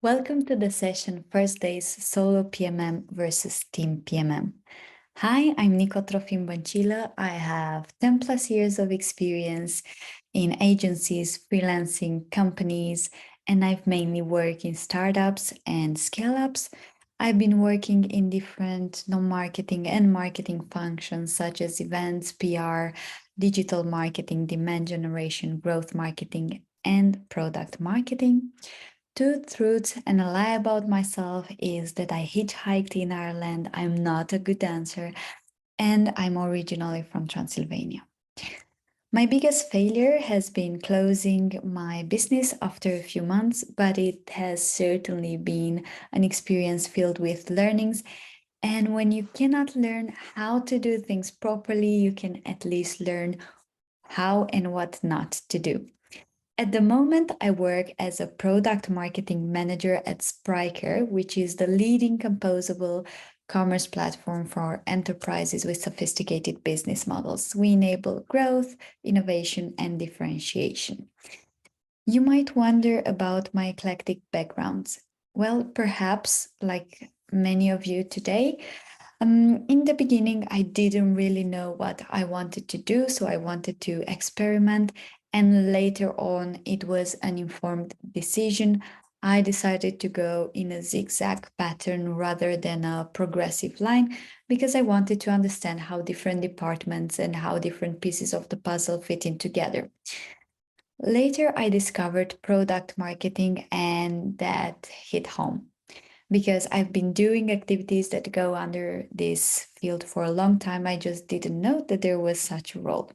Welcome to the session First Days Solo PMM versus Team PMM. Hi, I'm Nico Trofim-Bancila. I have 10 plus years of experience in agencies, freelancing companies, and I've mainly worked in startups and scale-ups. I've been working in different non-marketing and marketing functions such as events, PR, digital marketing, demand generation, growth marketing, and product marketing. Two truths and a lie about myself is that I hitchhiked in Ireland, I'm not a good dancer, and I'm originally from Transylvania. My biggest failure has been closing my business after a few months, but it has certainly been an experience filled with learnings. And when you cannot learn how to do things properly, you can at least learn how and what not to do. At the moment, I work as a product marketing manager at Spryker, which is the leading composable commerce platform for enterprises with sophisticated business models. We enable growth, innovation, and differentiation. You might wonder about my eclectic backgrounds. Well, perhaps like many of you today, in the beginning, I didn't really know what I wanted to do, so I wanted to experiment. And later on, it was an informed decision. I decided to go in a zigzag pattern rather than a progressive line because I wanted to understand how different departments and how different pieces of the puzzle fit in together. Later, I discovered product marketing, and that hit home because I've been doing activities that go under this field for a long time. I just didn't know that there was such a role.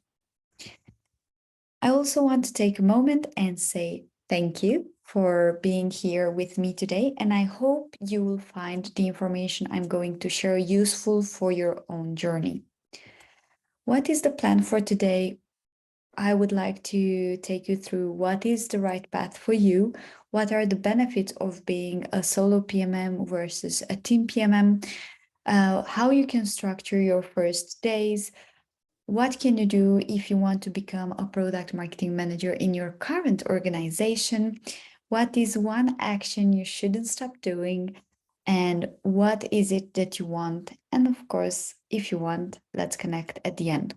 I also want to take a moment and say thank you for being here with me today, and I hope you will find the information I'm going to share useful for your own journey. What is the plan for today? I would like to take you through what is the right path for you, what are the benefits of being a solo PMM versus a team PMM, how you can structure your first days, what can you do if you want to become a product marketing manager in your current organization, what is one action you shouldn't stop doing, and what is it that you want, and of course, if you want, let's connect at the end.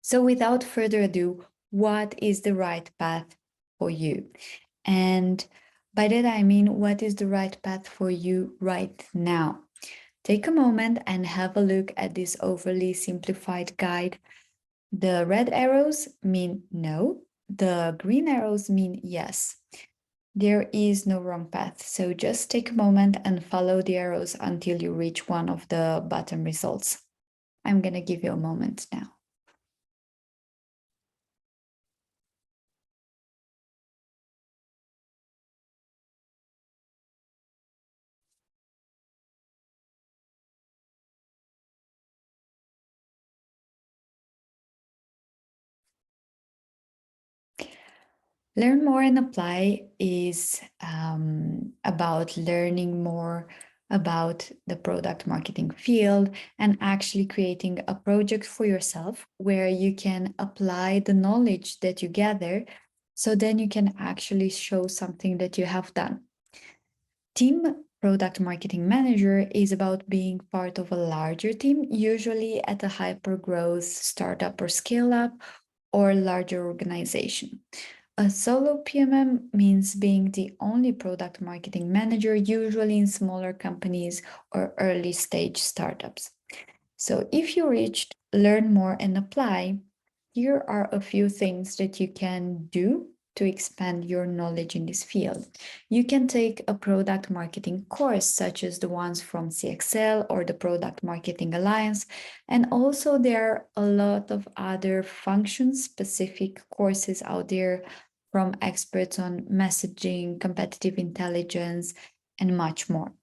So without further ado, what is the right path for you? And by that I mean, what is the right path for you right now? Take a moment and have a look at this overly simplified guide. The red arrows mean no, the green arrows mean yes. There is no wrong path, so just take a moment and follow the arrows until you reach one of the bottom results. I'm gonna give you a moment now. Learn more and apply is about learning more about the product marketing field and actually creating a project for yourself where you can apply the knowledge that you gather, so then you can actually show something that you have done. Team product marketing manager is about being part of a larger team, usually at a hyper growth startup or scale up or larger organization. A solo PMM means being the only product marketing manager, usually in smaller companies or early stage startups. So if you reached learn more and apply, here are a few things that you can do to expand your knowledge in this field. You can take a product marketing course, such as the ones from CXL or the Product Marketing Alliance. And also there are a lot of other function-specific courses out there from experts on messaging, competitive intelligence, and much more.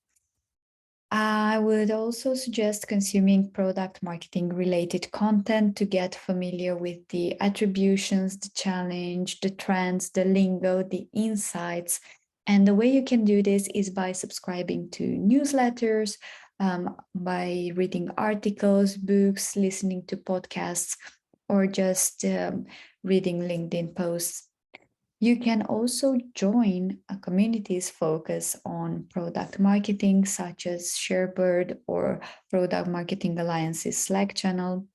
I would also suggest consuming product marketing related content to get familiar with the attributions, the challenge, the trends, the lingo, the insights. And the way you can do this is by subscribing to newsletters, by reading articles, books, listening to podcasts, or just reading LinkedIn posts. You can also join communities focused on product marketing, such as Sharebird or Product Marketing Alliance's Slack channel.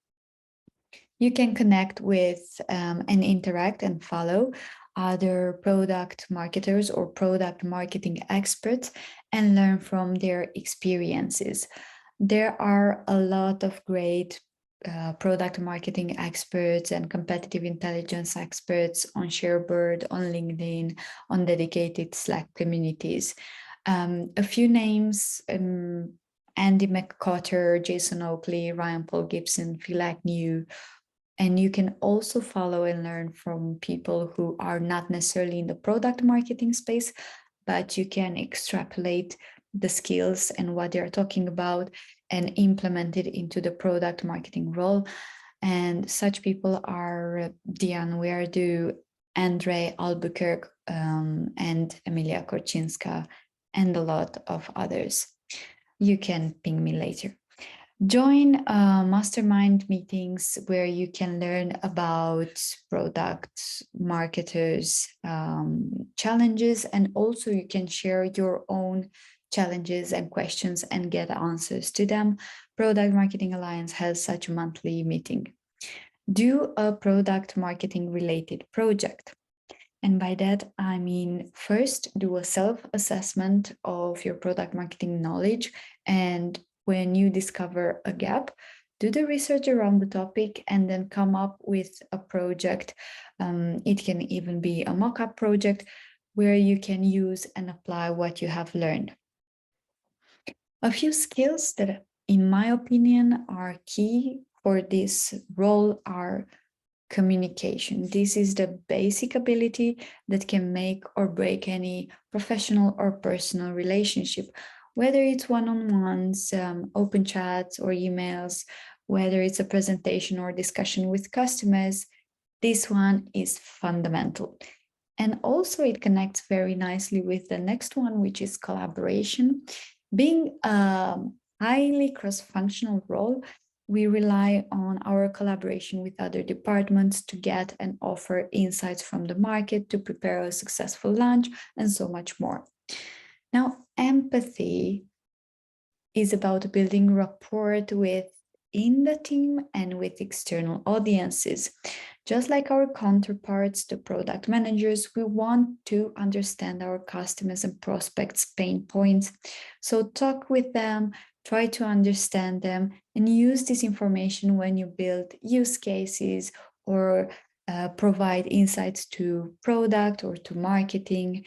You can connect with and interact and follow other product marketers or product marketing experts and learn from their experiences. There are a lot of great product marketing experts and competitive intelligence experts on Sharebird, on LinkedIn, on dedicated Slack communities. A few names, Andy McCotter, Jason Oakley, Ryan Paul Gibson, Phil Agnew. And you can also follow and learn from people who are not necessarily in the product marketing space, but you can extrapolate the skills and what they're talking about and implement it into the product marketing role. And such people are Diane Weirdu, Andre Albuquerque, and Emilia Korczynska, and a lot of others. You can ping me later. Join mastermind meetings where you can learn about product marketers' challenges, and also you can share your own challenges and questions and get answers to them. Product Marketing Alliance has such a monthly meeting. Do a product marketing related project. And by that, I mean, first do a self-assessment of your product marketing knowledge, and when you discover a gap, do the research around the topic and then come up with a project. It can even be a mock-up project where you can use and apply what you have learned. A few skills that, in my opinion, are key for this role are communication. This is the basic ability that can make or break any professional or personal relationship, whether it's one-on-ones, open chats or emails, whether it's a presentation or discussion with customers. This one is fundamental. And also it connects very nicely with the next one, which is collaboration. Being a highly cross-functional role, we rely on our collaboration with other departments to get and offer insights from the market, to prepare a successful launch, and so much more. Now, empathy is about building rapport within the team and with external audiences. Just like our counterparts, the product managers, we want to understand our customers and prospects' pain points. So talk with them, try to understand them, and use this information when you build use cases or provide insights to product or to marketing.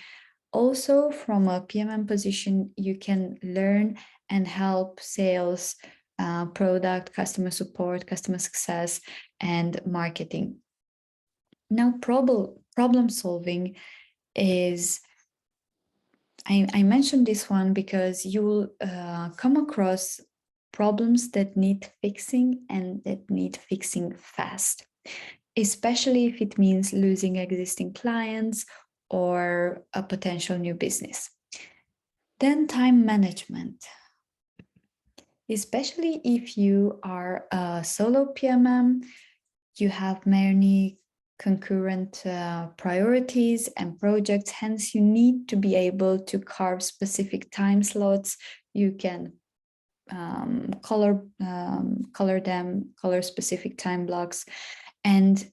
Also, from a PMM position, you can learn and help sales, product, customer support, customer success, and marketing. Now, problem solving is, I mentioned this one because you'll come across problems that need fixing and that need fixing fast, especially if it means losing existing clients or a potential new business. Then time management, especially if you are a solo PMM, you have many concurrent priorities and projects, hence you need to be able to carve specific time slots. You can color specific time blocks, and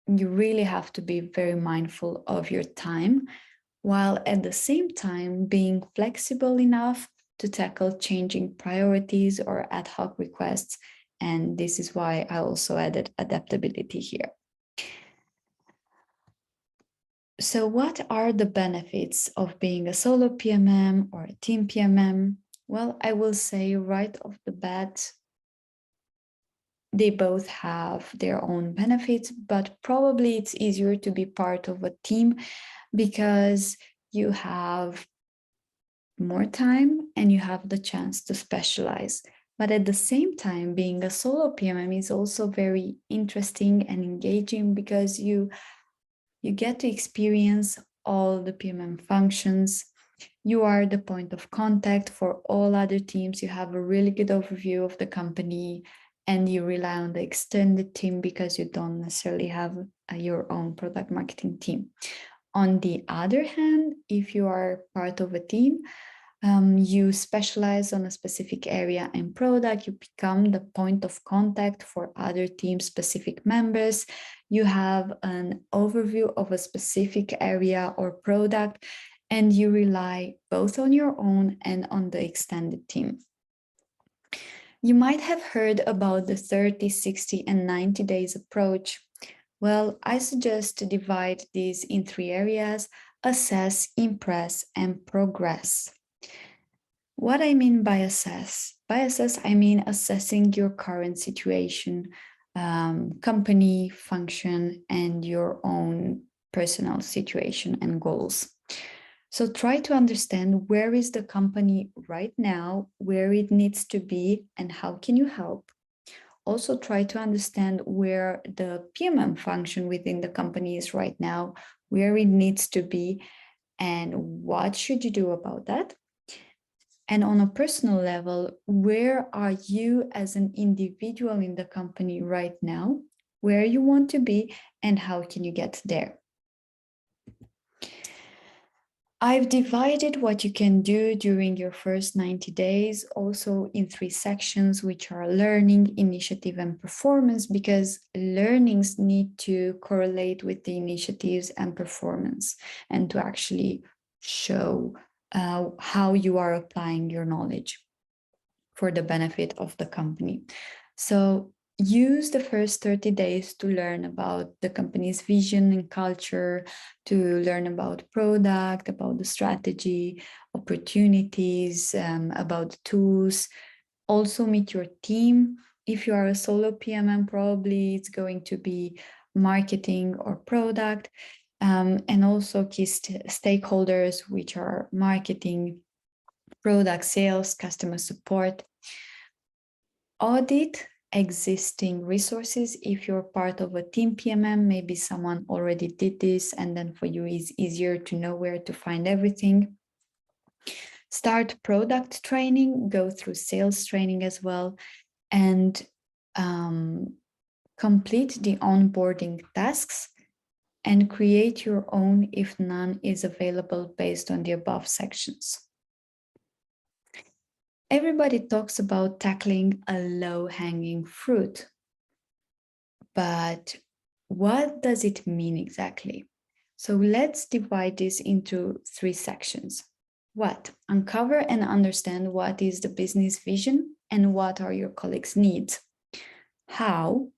you really have to be very mindful of your time, while at the same time being flexible enough to tackle changing priorities or ad hoc requests. And this is why I also added adaptability here. So what are the benefits of being a solo PMM or a team PMM? Well, I will say right off the bat, they both have their own benefits, but probably it's easier to be part of a team because you have more time and you have the chance to specialize. But at the same time, being a solo PMM is also very interesting and engaging because you get to experience all the PMM functions. You are the point of contact for all other teams. You have a really good overview of the company, and you rely on the extended team because you don't necessarily have your own product marketing team. On the other hand, if you are part of a team, you specialize on a specific area and product, you become the point of contact for other team specific members, you have an overview of a specific area or product, and you rely both on your own and on the extended team. You might have heard about the 30, 60, and 90 days approach. Well, I suggest to divide these in 3 areas: assess, impress, and progress. What I mean by assess? By assess, I mean assessing your current situation, company, function, and your own personal situation and goals. So try to understand where is the company right now, where it needs to be, and how can you help. Also try to understand where the PMM function within the company is right now, where it needs to be, and what should you do about that. And on a personal level, where are you as an individual in the company right now, where you want to be, and how can you get there? I've divided what you can do during your first 90 days also in 3 sections, which are learning, initiative, and performance, because learnings need to correlate with the initiatives and performance and to actually show how you are applying your knowledge for the benefit of the company. So use the first 30 days to learn about the company's vision and culture, to learn about product, about the strategy, opportunities, about the tools. Also meet your team. If you are a solo PMM, probably it's going to be marketing or product, and also key stakeholders, which are marketing, product sales, customer support. Audit existing resources. If you're part of a team PMM, maybe someone already did this, and then for you it's easier to know where to find everything. Start product training, go through sales training as well, and complete the onboarding tasks and create your own if none is available based on the above sections. Everybody talks about tackling a low-hanging fruit, but what does it mean exactly? So let's divide this into 3 sections. What? Uncover and understand what is the business vision and what are your colleagues' needs. How?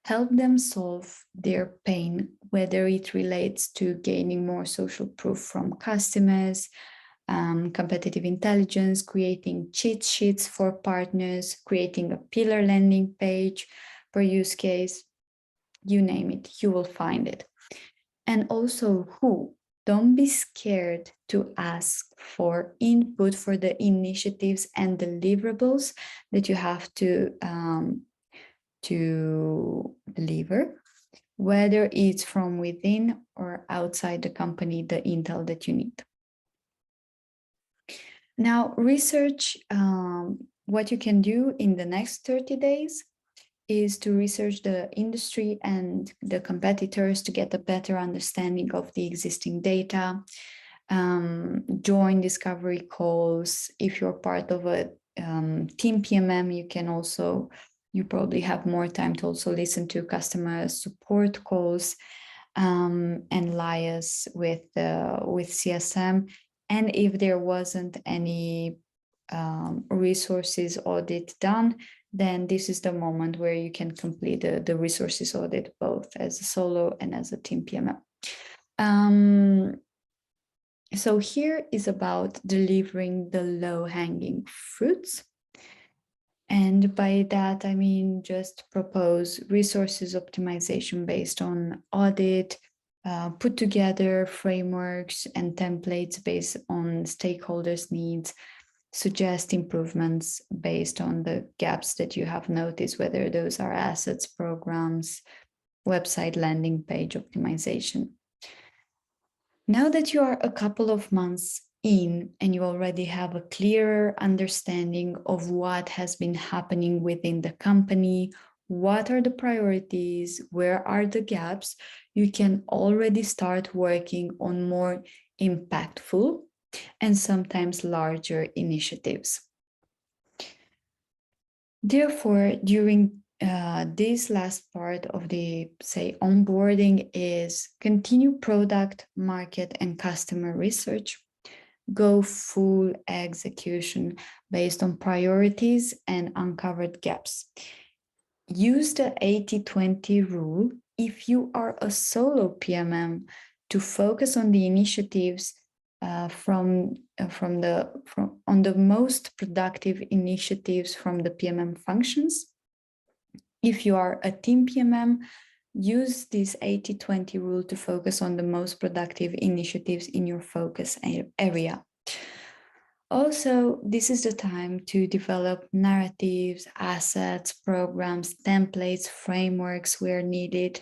Help them solve their pain, whether it relates to gaining more social proof from customers, competitive intelligence, creating cheat sheets for partners, creating a pillar landing page per use case, you name it, you will find it. And also who? Don't be scared to ask for input for the initiatives and deliverables that you have to deliver, whether it's from within or outside the company, the intel that you need. Now, research, what you can do in the next 30 days is to research the industry and the competitors to get a better understanding of the existing data. Join discovery calls. If you're part of a team PMM, you can also, you probably have more time to also listen to customer support calls and liaise with CSM. And if there wasn't any resources audit done, then this is the moment where you can complete the resources audit, both as a solo and as a team PMM. So here is about delivering the low-hanging fruits. And by that, I mean just propose resources optimization based on audit, put together frameworks and templates based on stakeholders' needs, suggest improvements based on the gaps that you have noticed, whether those are assets, programs, website landing page optimization. Now that you are a couple of months in and you already have a clearer understanding of what has been happening within the company, what are the priorities, where are the gaps, you can already start working on more impactful and sometimes larger initiatives. Therefore, during this last part of the, say, onboarding is continue product, market, and customer research. Go full execution based on priorities and uncovered gaps. Use the 80-20 rule if you are a solo PMM to focus on the initiatives on the most productive initiatives from the PMM functions. If you are a team PMM, use this 80-20 rule to focus on the most productive initiatives in your focus area. Also, this is the time to develop narratives, assets, programs, templates, frameworks where needed.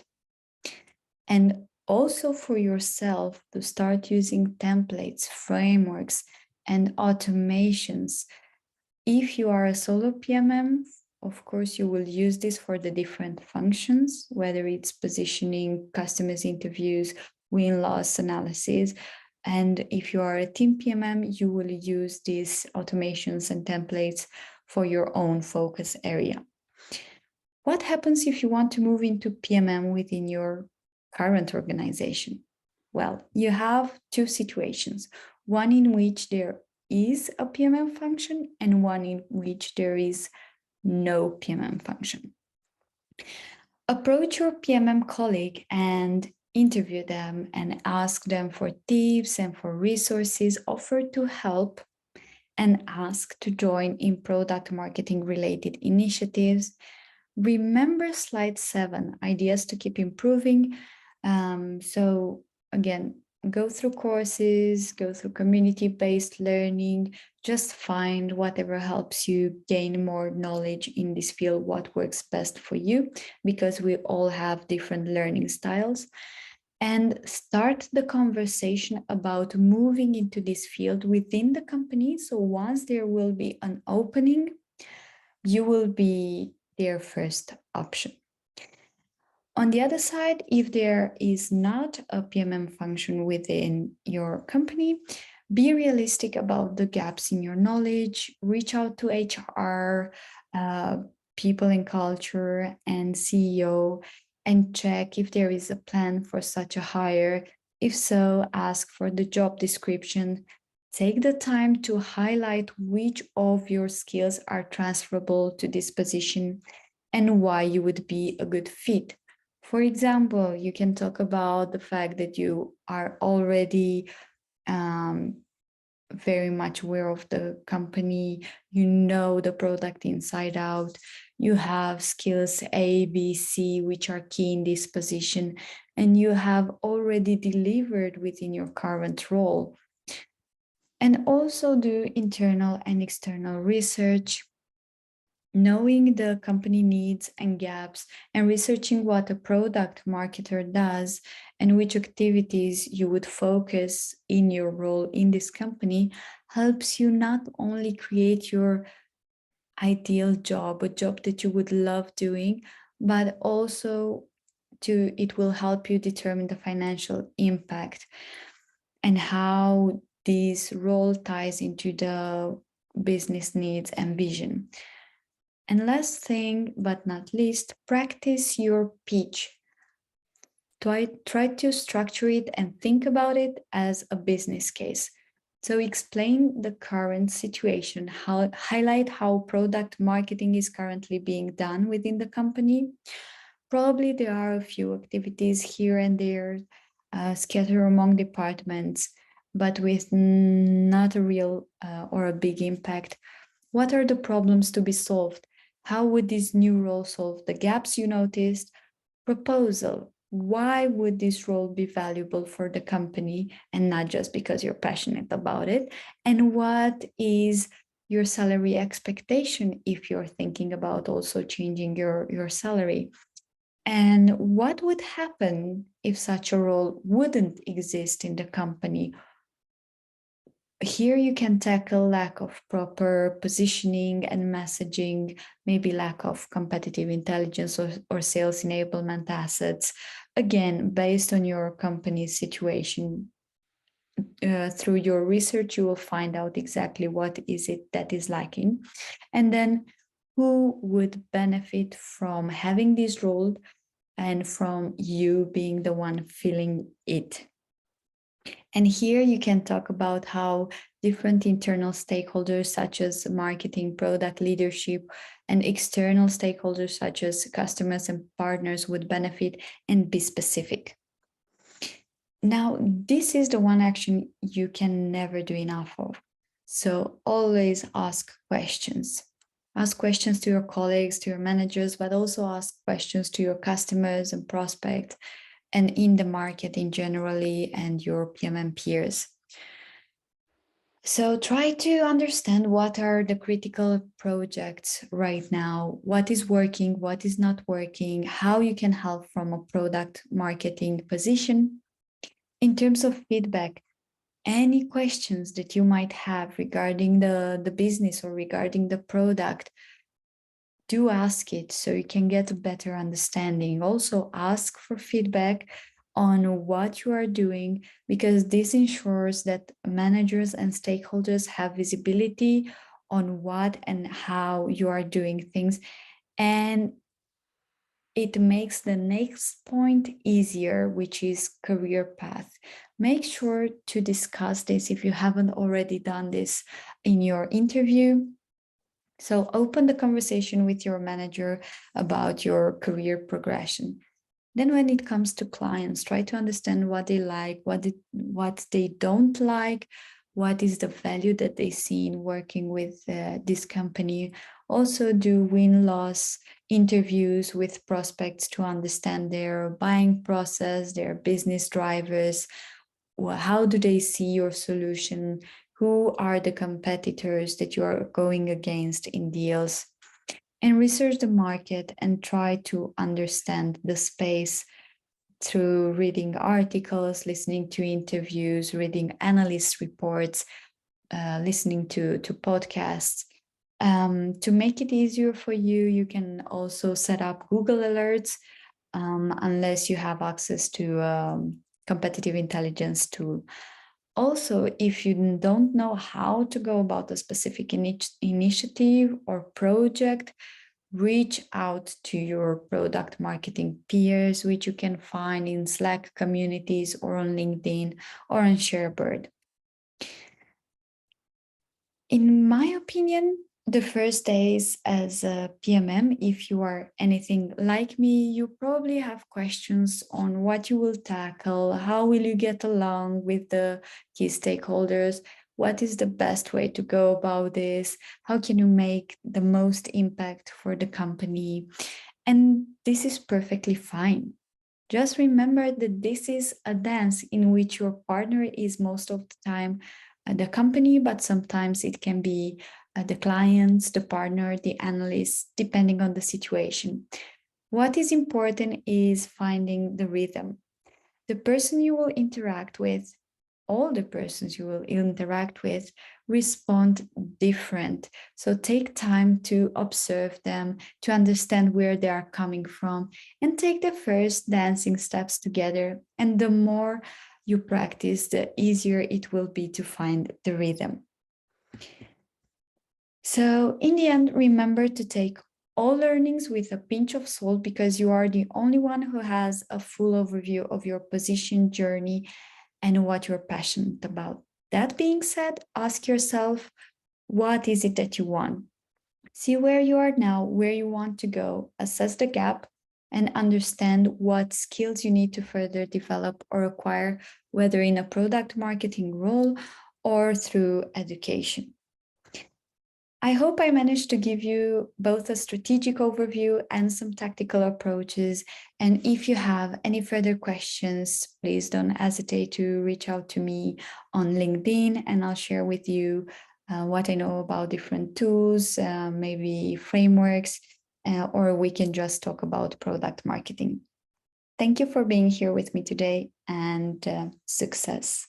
And also for yourself to start using templates, frameworks, and automations. If you are a solo PMM, of course, you will use this for the different functions, whether it's positioning, customers interviews, win-loss analysis. And if you are a team PMM, you will use these automations and templates for your own focus area. What happens if you want to move into PMM within your current organization? Well, you have two situations, one in which there is a PMM function and one in which there is no PMM function. Approach your PMM colleague and interview them and ask them for tips and for resources, offer to help and ask to join in product marketing related initiatives. Remember slide 7, ideas to keep improving. So again, go through courses, go through community-based learning, just find whatever helps you gain more knowledge in this field, what works best for you, because we all have different learning styles. And start the conversation about moving into this field within the company. So once there will be an opening, you will be their first option. On the other side, if there is not a PMM function within your company, be realistic about the gaps in your knowledge, reach out to HR, people and culture, and CEO, and check if there is a plan for such a hire. If so, ask for the job description. Take the time to highlight which of your skills are transferable to this position and why you would be a good fit. For example, you can talk about the fact that you are already very much aware of the company, you know the product inside out, you have skills A, B, C, which are key in this position, and you have already delivered within your current role. And also do internal and external research, knowing the company needs and gaps and researching what a product marketer does and which activities you would focus in your role in this company helps you not only create your ideal job, a job that you would love doing, but also it will help you determine the financial impact and how this role ties into the business needs and vision. And last thing, but not least, practice your pitch. Try to structure it and think about it as a business case. So explain the current situation, highlight how product marketing is currently being done within the company. Probably there are a few activities here and there scattered among departments, but with not a real or a big impact. What are the problems to be solved? How would this new role solve the gaps you noticed? Proposal. Why would this role be valuable for the company and not just because you're passionate about it? And what is your salary expectation if you're thinking about also changing your salary? And what would happen if such a role wouldn't exist in the company? Here you can tackle lack of proper positioning and messaging, maybe lack of competitive intelligence or sales enablement assets, again, based on your company's situation. Through your research, you will find out exactly what is it that is lacking. And then who would benefit from having this role and from you being the one filling it. And here you can talk about how different internal stakeholders, such as marketing, product leadership, and external stakeholders, such as customers and partners, would benefit, and be specific. Now, this is the one action you can never do enough of. So always ask questions. Ask questions to your colleagues, to your managers, but also ask questions to your customers and prospects, and in the market in generally, and your PMM peers. So try to understand what are the critical projects right now, what is working, what is not working, how you can help from a product marketing position. In terms of feedback, any questions that you might have regarding the business or regarding the product, do ask it so you can get a better understanding. Also ask for feedback on what you are doing, because this ensures that managers and stakeholders have visibility on what and how you are doing things. And it makes the next point easier, which is career path. Make sure to discuss this if you haven't already done this in your interview. So open the conversation with your manager about your career progression. Then when it comes to clients, try to understand what they like, what they don't like, what is the value that they see in working with this company. Also do win-loss interviews with prospects to understand their buying process, their business drivers, how do they see your solution, who are the competitors that you are going against in deals, and research the market and try to understand the space through reading articles, listening to interviews, reading analyst reports, listening to podcasts. To make it easier for you, you can also set up Google Alerts, unless you have access to competitive intelligence tool. Also, if you don't know how to go about a specific initiative or project, reach out to your product marketing peers, which you can find in Slack communities or on LinkedIn or on Sharebird. In my opinion, the first days as a PMM, if you are anything like me, you probably have questions on what you will tackle, how will you get along with the key stakeholders, what is the best way to go about this, how can you make the most impact for the company. And this is perfectly fine. Just remember that this is a dance in which your partner is most of the time the company, but sometimes it can be the clients, the partner, the analyst, depending on the situation. What is important is finding the rhythm. The person you will interact with, all the persons you will interact with, respond different. So take time to observe them, to understand where they are coming from, and take the first dancing steps together. And the more you practice, the easier it will be to find the rhythm. So in the end, remember to take all learnings with a pinch of salt, because you are the only one who has a full overview of your position journey and what you're passionate about. That being said, ask yourself, what is it that you want? See where you are now, where you want to go, assess the gap, and understand what skills you need to further develop or acquire, whether in a product marketing role or through education. I hope I managed to give you both a strategic overview and some tactical approaches. And if you have any further questions, please don't hesitate to reach out to me on LinkedIn, and I'll share with you what I know about different tools, maybe frameworks, or we can just talk about product marketing. Thank you for being here with me today, and success.